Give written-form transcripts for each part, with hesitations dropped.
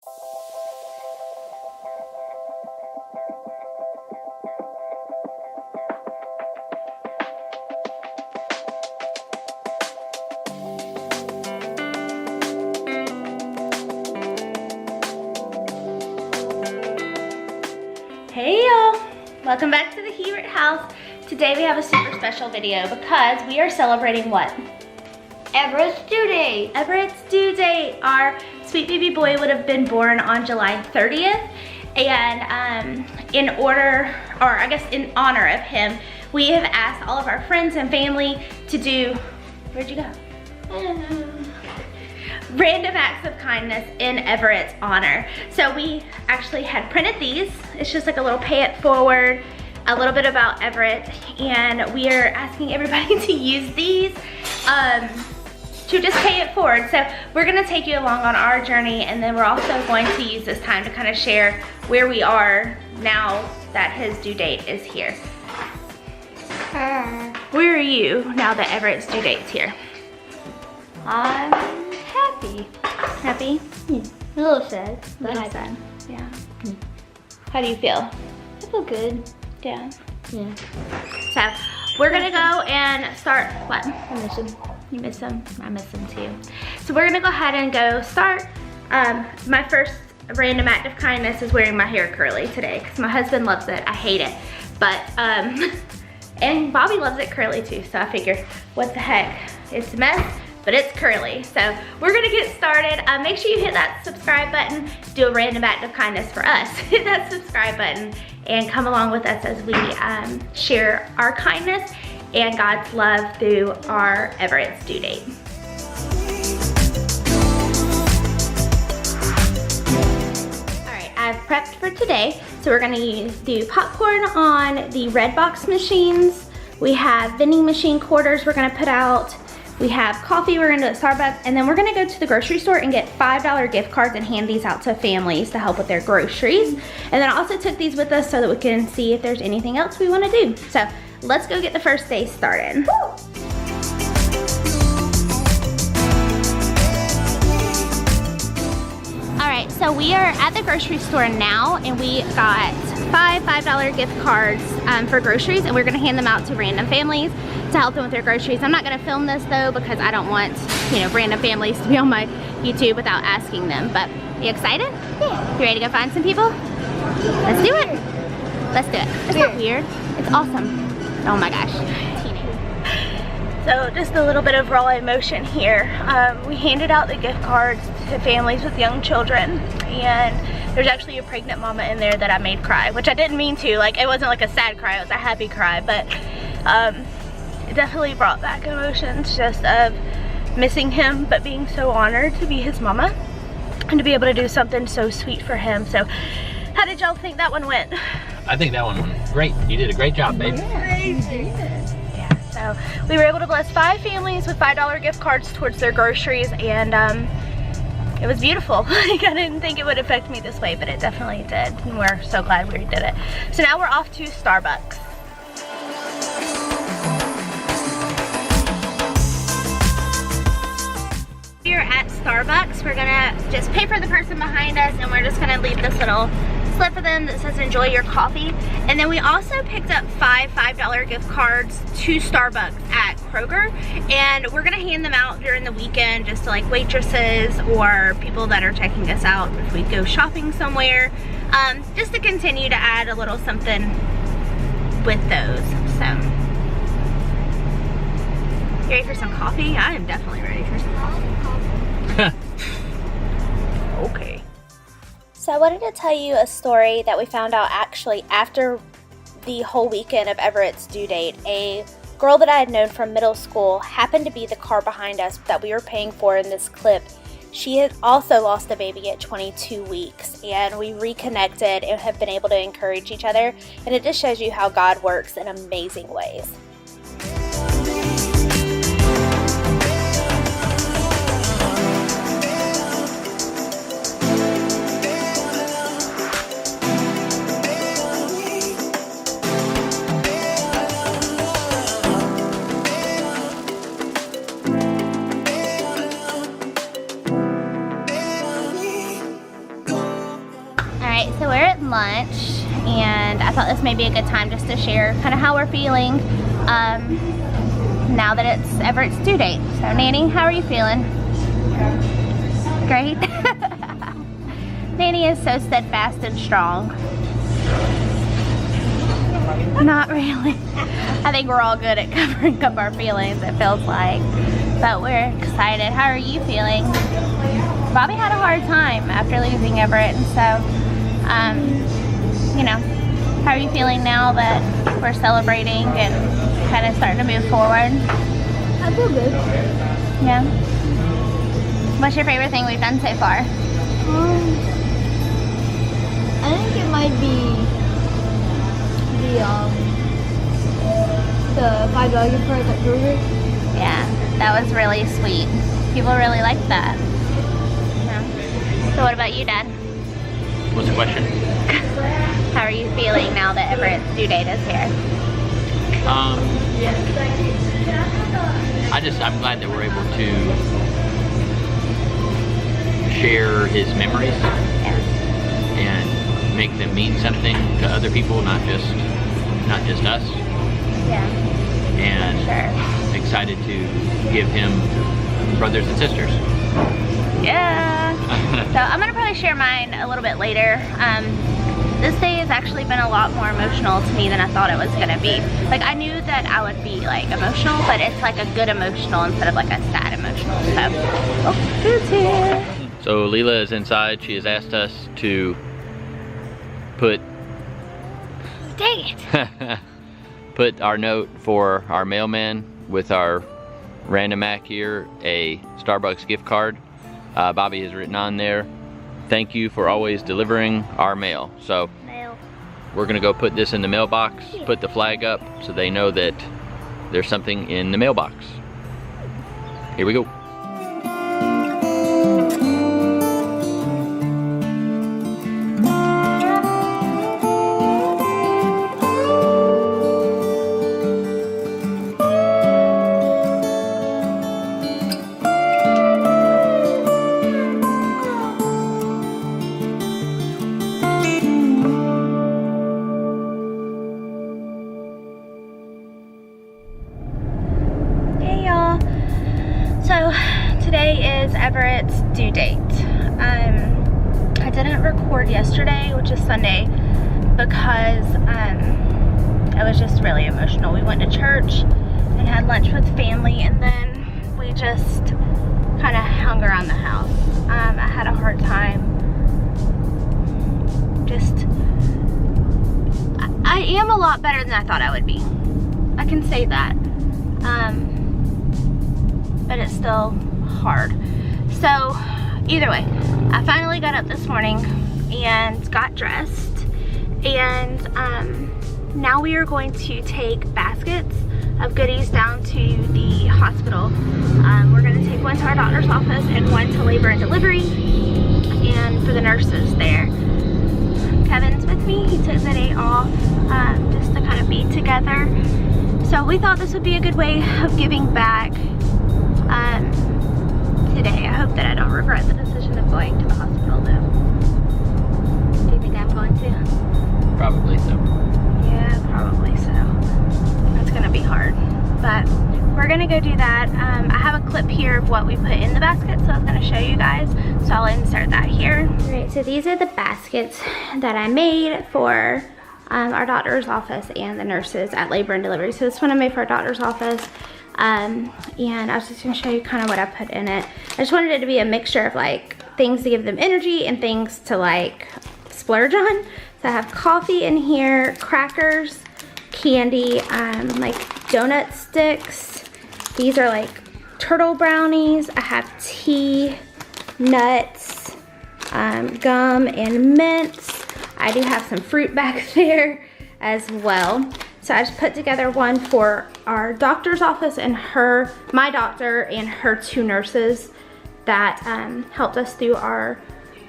Hey y'all, welcome back to the Hebert house. Today we have a super special video because we are celebrating what? Everett's due date. Everett's due date. Our sweet baby boy would have been born on July 30th. And in honor of him, we have asked all of our friends and family to do, where'd you go? Random acts of kindness in Everett's honor. So we actually had printed these. It's just like a little pay it forward, a little bit about Everett, and we are asking everybody to use these to just pay it forward. So we're gonna take you along on our journey, and then we're also going to use this time to kind of share where we are now that his due date is here. Where are you now that Everett's due date's here? I'm happy. Happy? A little sad. A little sad. Yeah. How do you feel? I feel good. Yeah. Yeah. So we're gonna go and start. What? I miss him. You miss him? I miss him too. So we're gonna go ahead and go start. My first random act of kindness is wearing my hair curly today because my husband loves it. I hate it, but and Bobby loves it curly too. So I figured, what the heck? It's a mess, but it's curly. So we're gonna get started. Make sure you hit that subscribe button. Do a random act of kindness for us. Hit that subscribe button and come along with us as we share our kindness and God's love through our Everett's due date. All right, I've prepped for today. So we're gonna do popcorn on the red box machines. We have vending machine quarters we're gonna put out. We have coffee, we're gonna do at Starbucks, and then we're gonna go to the grocery store and get $5 gift cards and hand these out to families to help with their groceries. And then I also took these with us so that we can see if there's anything else we wanna do. So let's go get the first day started. All right, so we are at the grocery store now, and we got $5 gift cards for groceries, and we're gonna hand them out to random families to help them with their groceries. I'm not gonna film this though because I don't want, random families to be on my YouTube without asking them. But you excited? Yeah. You ready to go find some people? Let's do it. Let's do it. Isn't that weird? It's awesome. Oh my gosh. So just a little bit of raw emotion here. We handed out the gift cards to families with young children, and there's actually a pregnant mama in there that I made cry, which I didn't mean to. Like, it wasn't like a sad cry, it was a happy cry, but it definitely brought back emotions just of missing him, but being so honored to be his mama and to be able to do something so sweet for him. So how did y'all think that one went? I think that one went great. You did a great job, babe. Yeah, so we were able to bless 5 families with $5 gift cards towards their groceries, and it was beautiful. Like, I didn't think it would affect me this way, but it definitely did, and we're so glad we did it. So now we're off to Starbucks. We're at Starbucks. We're gonna just pay for the person behind us, and we're just gonna leave this little slip for them that says enjoy your coffee. And then we also picked up 5 $5 gift cards to Starbucks at Kroger, and we're gonna hand them out during the weekend just to like waitresses or people that are checking us out if we go shopping somewhere, just to continue to add a little something with those. So you ready for some coffee? I am definitely ready for some coffee. Okay. So I wanted to tell you a story that we found out actually after the whole weekend of Everett's due date. A girl that I had known from middle school happened to be the car behind us that we were paying for in this clip. She had also lost a baby at 22 weeks, and we reconnected and have been able to encourage each other, and it just shows you how God works in amazing ways. Alright, so we're at lunch, and I thought this may be a good time just to share kind of how we're feeling now that it's Everett's due date. So Nanny, how are you feeling? Great. Nanny is so steadfast and strong. Not really. I think we're all good at covering up our feelings, it feels like. But we're excited. How are you feeling? Bobby had a hard time after losing Everett, and so, you know, how are you feeling now that we're celebrating and kind of starting to move forward? I feel good. Yeah. What's your favorite thing we've done so far? I think it might be the $5 gift card at Kroger. Yeah, that was really sweet. People really liked that. Yeah. So what about you, Dad? What's the question? How are you feeling now that Everett's due date is here? I'm glad that we're able to share his memories and make them mean something to other people, not just us. Yeah. And Sure. excited to give him brothers and sisters. Yeah. So I'm gonna probably share mine a little bit later. This day has actually been a lot more emotional to me than I thought it was gonna be. Like, I knew that I would be like emotional, but it's like a good emotional instead of like a sad emotional. So, oh, who's here? So Leela is inside. She has asked us to put Dang it. put our note for our mailman with our random act here, a Starbucks gift card. Bobby has written on there, "Thank you for always delivering our mail." So we're gonna go put this in the mailbox, put the flag up so they know that there's something in the mailbox. Here we go. Everett's due date. I didn't record yesterday, which is Sunday, because I was just really emotional. We went to church and had lunch with family, and then we just kind of hung around the house. I had a hard time. I am a lot better than I thought I would be. I can say that. But it's still hard. So either way, I finally got up this morning and got dressed, and now we are going to take baskets of goodies down to the hospital. We're going to take one to our doctor's office and one to labor and delivery, and for the nurses there. Kevin's with me. He took the day off just to kind of be together. So we thought this would be a good way of giving back today. I hope that I don't regret the decision of going to the hospital though. Do you think I'm going to? Probably so. Yeah, probably so. That's gonna be hard. But we're gonna go do that. I have a clip here of what we put in the basket, so I was gonna show you guys. So I'll insert that here. Alright, so these are the baskets that I made for our doctor's office and the nurses at labor and delivery. So this one I made for our doctor's office. And I was just gonna show you kind of what I put in it. I just wanted it to be a mixture of like things to give them energy and things to like splurge on. So I have coffee in here, crackers, candy, like donut sticks. These are like turtle brownies. I have tea, nuts, gum, and mints. I do have some fruit back there as well. So I just put together one for our doctor's office and my doctor and her two nurses that helped us through our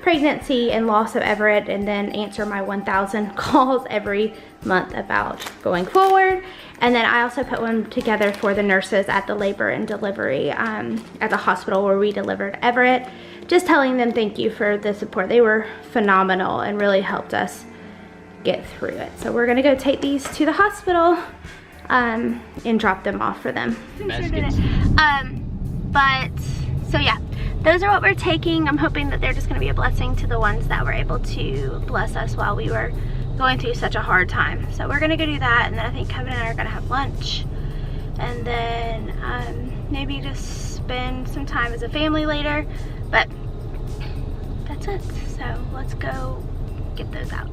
pregnancy and loss of Everett, and then answer my 1,000 calls every month about going forward. And then I also put one together for the nurses at the labor and delivery at the hospital where we delivered Everett. just telling them thank you for the support. They were phenomenal and really helped us get through it. So we're gonna go take these to the hospital and drop them off for them. So yeah, those are what we're taking. I'm hoping that they're just gonna be a blessing to the ones that were able to bless us while we were going through such a hard time. So we're gonna go do that, and then I think Kevin and I are gonna have lunch, and then maybe just spend some time as a family later, but that's it. So let's go get those out.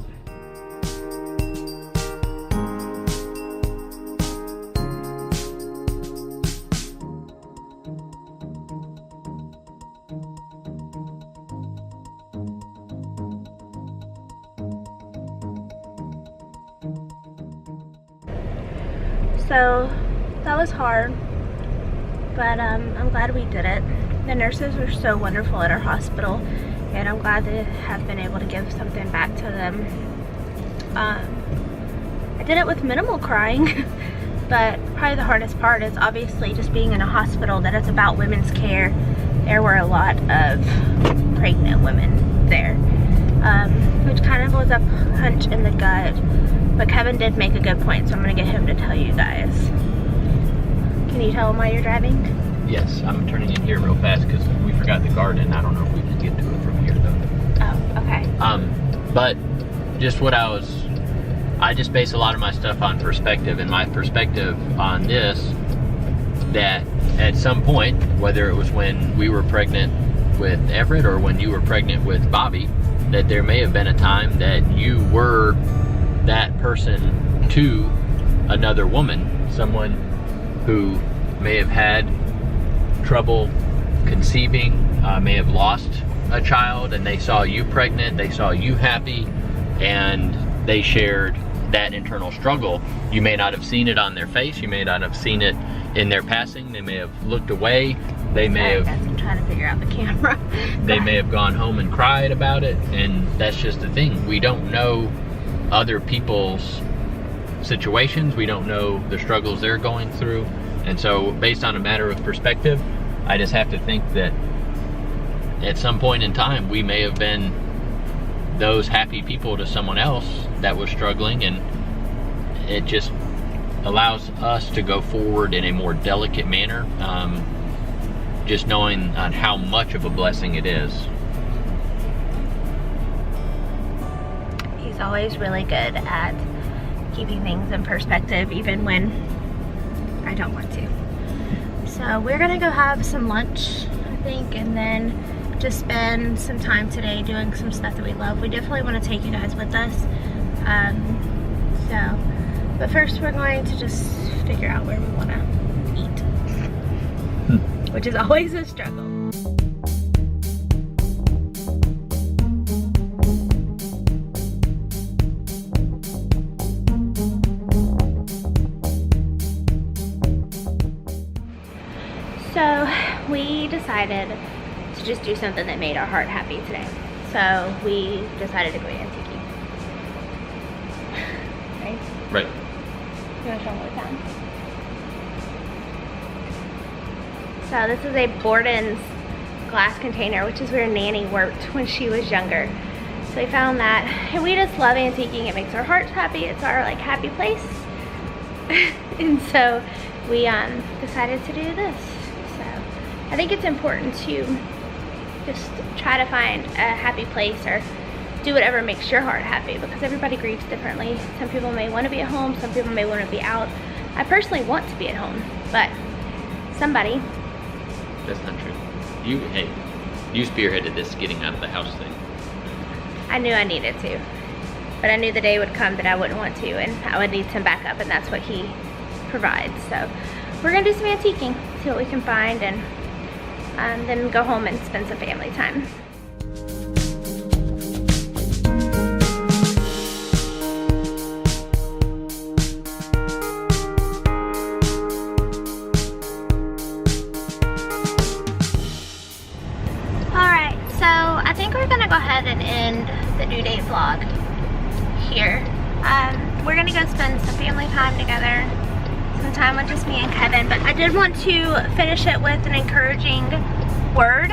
So that was hard, but I'm glad we did it. The nurses were so wonderful at our hospital, and I'm glad to have been able to give something back to them. I did it with minimal crying, but probably the hardest part is obviously just being in a hospital that is about women's care. There were a lot of pregnant women there, which kind of was a punch in the gut. But Kevin did make a good point, so I'm gonna get him to tell you guys. Can you tell him why you're driving? Yes, I'm turning in here real fast because we forgot the garden. I don't know if we can get to it from here though. Oh, okay. But just what I just base a lot of my stuff on perspective, and my perspective on this, that at some point, whether it was when we were pregnant with Everett or when you were pregnant with Bobby, that there may have been a time that you were that person to another woman, someone who may have had trouble conceiving, may have lost a child, and they saw you pregnant, they saw you happy, and they shared that internal struggle. You may not have seen it on their face, you may not have seen it in their passing, they may have looked away, they may have... I'm trying to figure out the camera. They may have gone home and cried about it, and that's just the thing. We don't know other people's situations, we don't know the struggles they're going through, and so based on a matter of perspective, I just have to think that at some point in time we may have been those happy people to someone else that was struggling, and it just allows us to go forward in a more delicate manner, just knowing on how much of a blessing it is. He's always really good at keeping things in perspective, even when I don't want to. So we're gonna go have some lunch, I think, and then just spend some time today doing some stuff that we love. We definitely want to take you guys with us. But first we're going to just figure out where we want to eat, which is always a struggle. So we decided to just do something that made our heart happy today. So we decided to go antiquing. Right? Right. You want to show them what we found? So this is a Borden's glass container, which is where Nanny worked when she was younger. So we found that, and we just love antiquing. It makes our hearts happy. It's our like happy place. And so we decided to do this. So I think it's important to just try to find a happy place or do whatever makes your heart happy, because everybody grieves differently. Some people may want to be at home, some people may want to be out. I personally want to be at home, but somebody. That's not true. You spearheaded this getting out of the house thing. I knew I needed to, but I knew the day would come that I wouldn't want to, and I would need some backup, and that's what he provides. So we're gonna do some antiquing, see what we can find, and then go home and spend some family time. Alright, so I think we're gonna go ahead and end the due date vlog here. We're gonna go spend some family time together, some time with just me and Kevin, but I did want to finish it with an encouraging word.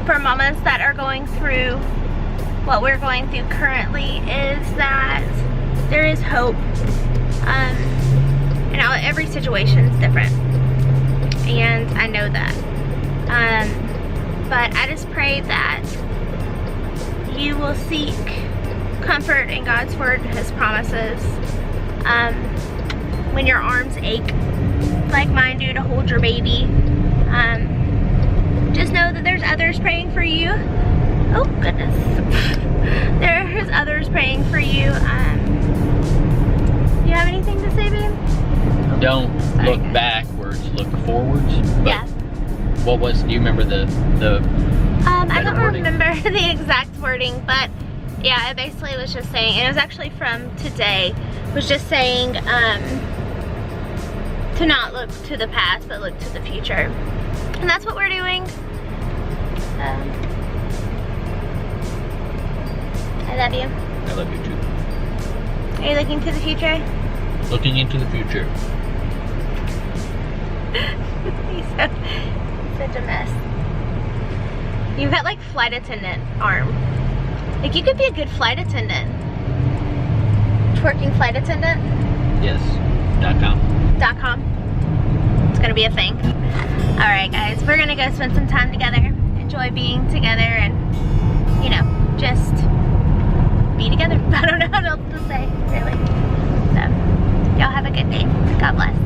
for mamas that are going through what we're going through currently is that there is hope. You know, every situation is different, and I know that. But I just pray that you will seek comfort in God's word and his promises. When your arms ache like mine do to hold your baby, just know that there's others praying for you. Oh goodness. There's others praying for you. Do you have anything to say, babe? Don't look backwards, look forwards. But Yeah. What was, do you remember the I don't wording? remember the exact wording, but yeah, it basically was just saying, and it was actually from today, was just saying to not look to the past, but look to the future. And that's what we're doing. I love you. I love you too. Are you looking to the future? Looking into the future. He's such a mess. You've got like flight attendant arm. Like you could be a good flight attendant. Twerking flight attendant. Yes. .com. .com. It's gonna be a thing. All right, guys, we're gonna go spend some time together, enjoy being together, and you know, just be together. I don't know what else to say, really. So, y'all have a good day. God bless.